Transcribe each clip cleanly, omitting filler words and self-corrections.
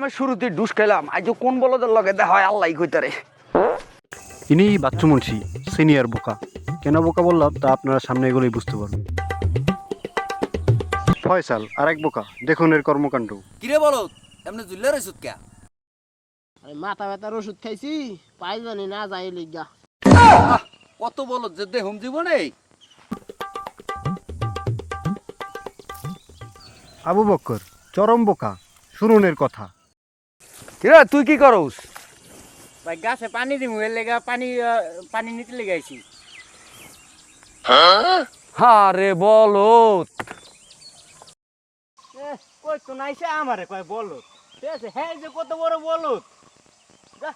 কামের শুরুতে ডুস খেলাম, আজ কোন বলদের লগে দেখা হয় আল্লাহ কইতারে। ইনি বাচ্চু মুন্সি, সিনিয়র বোকা। কেন বোকা বললাম তা আপনারা সামনে এগুলোই বুঝতে পারবেন। ফয়সাল আরেক বোকা, দেখুন এর কর্মকাণ্ড। কিরে বলো এমনি জুল্লে রইছত কে? আরে মাথা ব্যথার ওষুধ খাইছি, পাই জানি না যাই লিগা। কত বলো যে দেহম জীবনে। আবু বক্কর চরম বোকা, শুনুন এর কথা। কিরে তুই কি করস? ভাই গাছে পানি দিমু এর লেগা পানি নিতে লেগাইছি। আরে বলত কই তো নাইছে আমারে কয় বলত। ঠিক আছে, হ্যাঁ যে কত বড় বলত। যা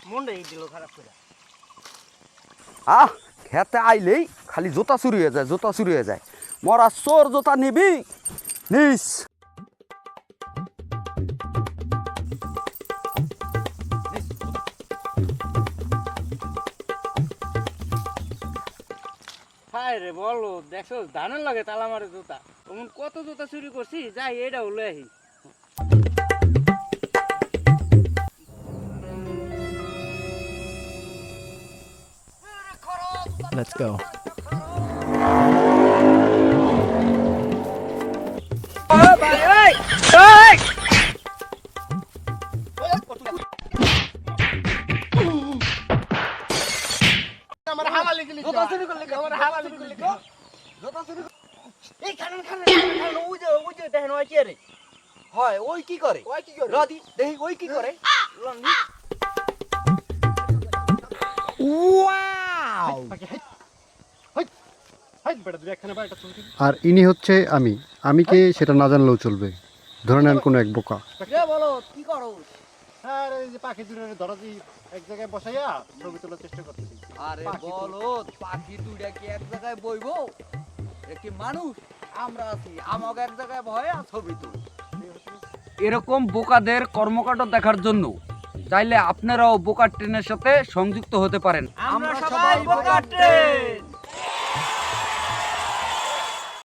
মনটাই দিল খারাপ করে। খেতে আইলেই খালি জোতা চুরি হয়ে যায়, জোতা চুরি হয়ে যায়। মরা চোর জোতা নিবি নিস। হায় রে বলো, দেখছো ধানের লাগে তালা মারে জুতা। এমন কত জুতা চুরি করছি, যাই এটা হলে আহি। Let's go. আমার হালালি গলি জুতা চুরি করলি, আমার হালালি গলি জুতা চুরি। এই খান ওই যে দেখেন ওই কি রে। হয় ওই কি করে? ওই কি করে? রাদি দেখি ওই কি করে? আর ইনি হচ্ছে আমি কে সেটা না জানলেও চলবে, ধরে নেন কোনো এক বোকা। কিরে বলো কি করো? স্যার এই যে পাখি দুটোরে ধরাজি এক জায়গায় বসাইয়া ছবি তোলার চেষ্টা করতেছি। আরে বলো পাখি দুইটা কি এক জায়গায় বইবো? কি মানুষ আমরা আছি, আমাকে এক জায়গায় ভয়ে আর ছবি তুল। এরকম বোকাদের কর্মকাণ্ড দেখার জন্য চাইলে আপনারাও বোকার ট্রেনের সাথে সংযুক্ত হতে পারেন। আমরা সবাই বোকা ট্রেন।